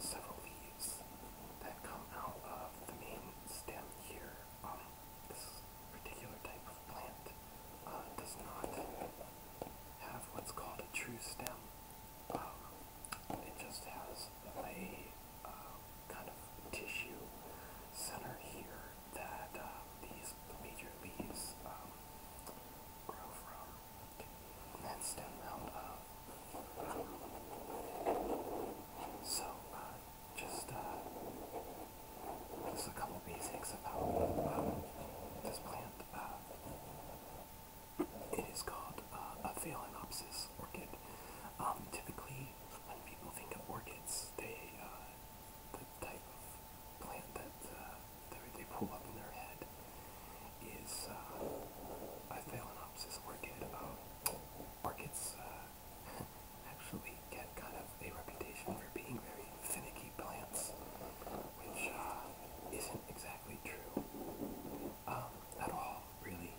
several leaves that come out of the main stem here. This particular type of plant does not have what's called a true stem. It just has a kind of tissue center here that these major leaves grow from and then stem out of. So just a couple basics about this plant. It is called a Phalaenopsis orchid. Typically, when people think of orchids, the type of plant that they pull up in their head is a Phalaenopsis orchid. Orchids actually get kind of a reputation for being very finicky plants, which isn't exactly true at all, really.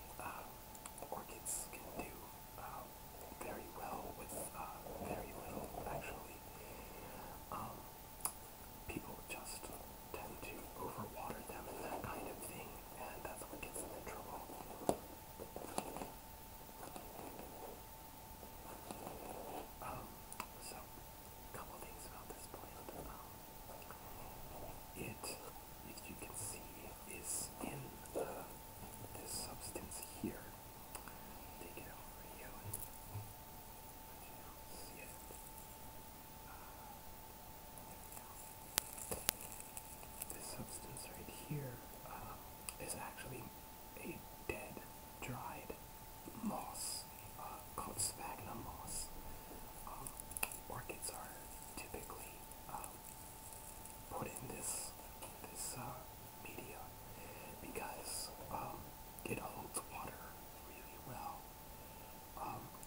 Orchids can do very well with very little, actually. People just tend to overwater them and that kind of thing, and that's what gets them in trouble. So, a couple things about this plant. It, as you can see, is in this substance here. Take it over here and let you see it. This substance right here is actually a dead, dried moss called sphagnum moss. Orchids are typically put in this media because it holds water really well,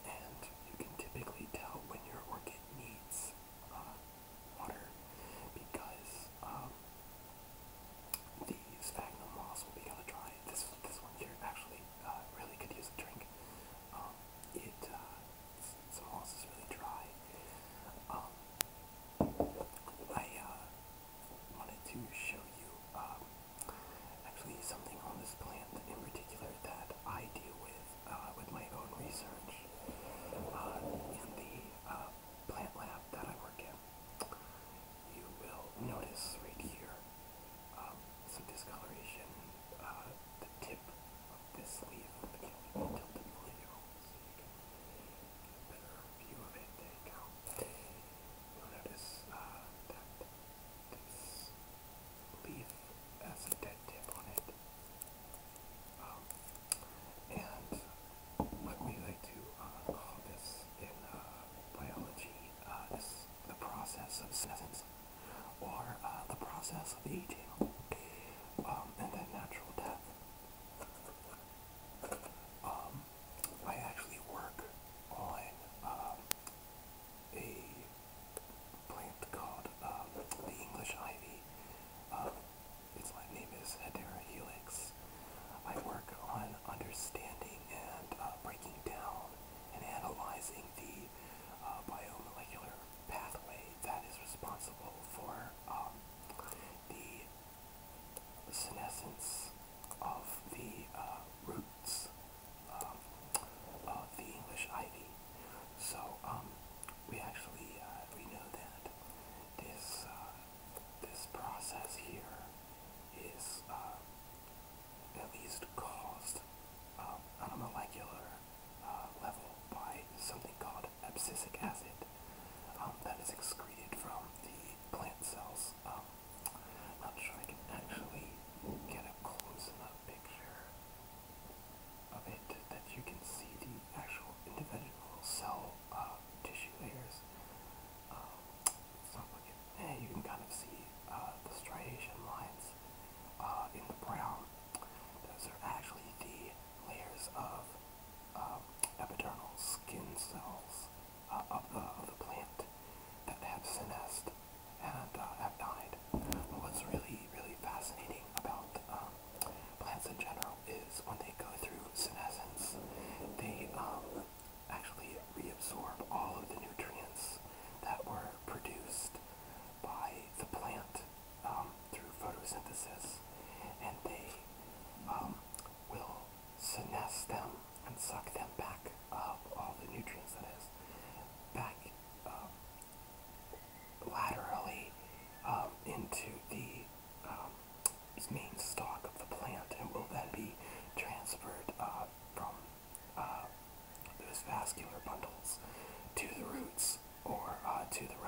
and you can typically tell when your orchid needs water because the sphagnum moss will be kind of dry. This one here actually really could use a drink. Some moss is really dry. I wanted to show you actually something on this plant in particular that I deal with my own research in the plant lab that I work in. You will notice right here some discoloration. The tip of this leaf, let me tilt it for you so you can get a better view of it. There you go. You'll notice that this leaf has a dead tip on it. And what we like to call this in biology is the process of senescence, or the process of aging, and then natural death. I actually work on a plant called the English ivy. Its Latin name is Hedera helix. I work on understanding and breaking down and analyzing the biomolecular pathway that is responsible for the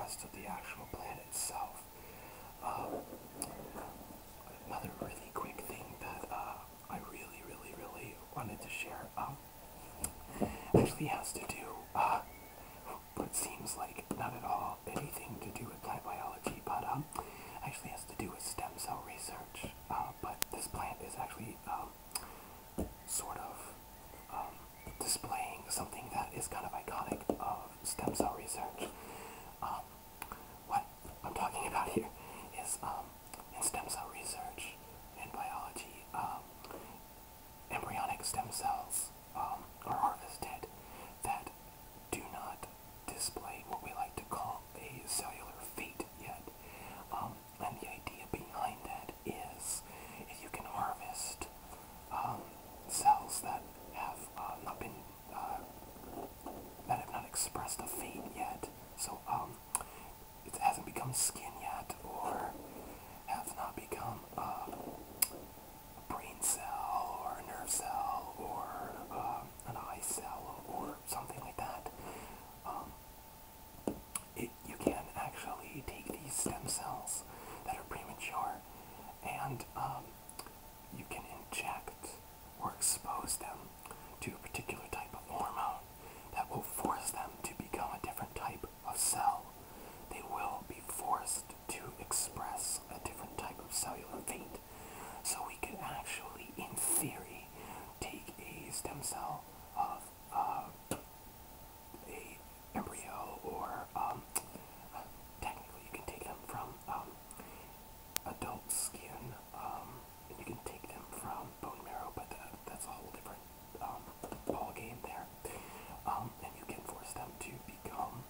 rest of the actual plant itself. Another really quick thing that I really wanted to share actually has to do, what seems like not at all anything to do with plant biology, but actually has to do with stem cell research. But this plant is actually sort of displaying something that is kind of iconic of stem cell research. What I'm talking about here is in stem cell research in biology, embryonic stem cells are harvested that do not display what we like to call a cellular fate yet. And the idea behind that is if you can harvest cells that have not been that have not expressed a fate yet, so it hasn't become skin yet, or has not become a brain cell or a nerve cell or an eye cell or something like that. You can actually take these stem cells that are premature and you can inject or expose them to a particular type of hormone that will force them to become a different type of cell. They will be forced to express a different type of cellular fate. So we could actually, in theory, take a stem cell of a embryo, or technically you can take them from adult skin, and you can take them from bone marrow, but that's a whole different ball game there. And you can force them to become,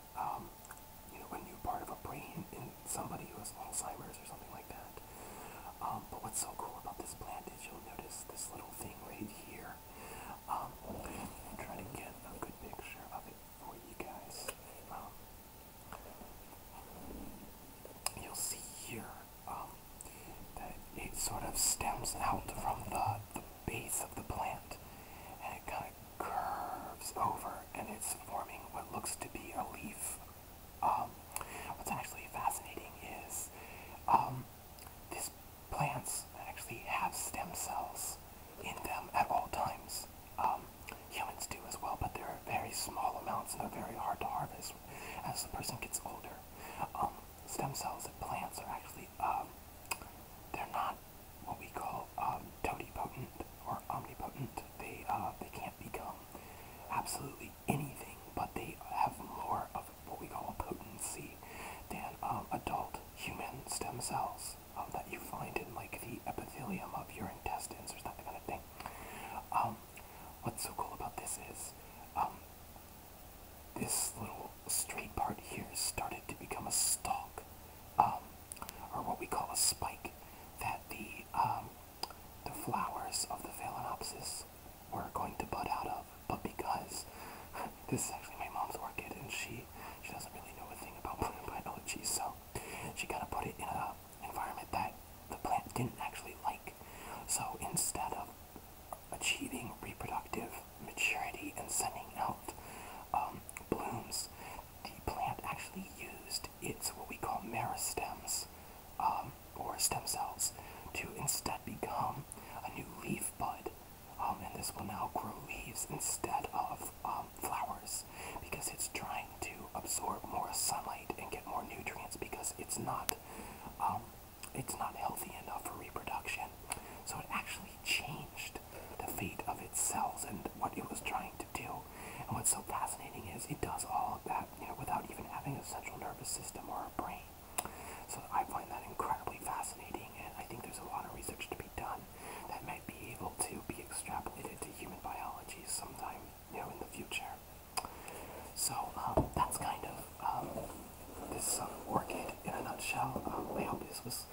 a new part of a brain in somebody who has Alzheimer's or something like that. But what's so cool about this plant is you'll notice this little thing right here. I'm trying to get a good picture of it for you guys. You'll see here that it sort of stems out from the base of the plant, and it kind of curves over, and it's forming what looks to be a leaf. What's actually fascinating is these plants actually have stem cells in them at all times. Humans do as well, but they're very small amounts and they're very hard to harvest as the person gets older. Stem cells in plants are actually, they're not what we call totipotent or omnipotent. They can't become absolutely anything, but they have more of what we call a potency than adult human stem cells that you find in like the epithelium of your intestines or that kind of thing. What's so cool about this is this little straight part here started to become a stalk, or what we call a spike, that the flowers of the Phalaenopsis were going to bud out of. But because this is actually my mom's orchid, and she doesn't really know a thing about plant biology, so she kind of put it in an environment that the plant didn't actually like. So instead of achieving reproductive maturity and sending out blooms, the plant actually used its what we call meristems, or stem cells, to instead become a new leaf bud. And this will now grow leaves instead of flowers, because it's trying to absorb more sunlight and get more nutrients, because it's not healthy enough for reproduction. So it actually changed the fate of its cells and what it was trying to do. And what's so fascinating is it does all of that, without even having a central nervous system or a brain. So I find that incredibly fascinating, and I think there's a lot of research to be done that might be able to be extrapolated to human biology sometime, in the future. So that's kind of this orchid in a nutshell. I hope this was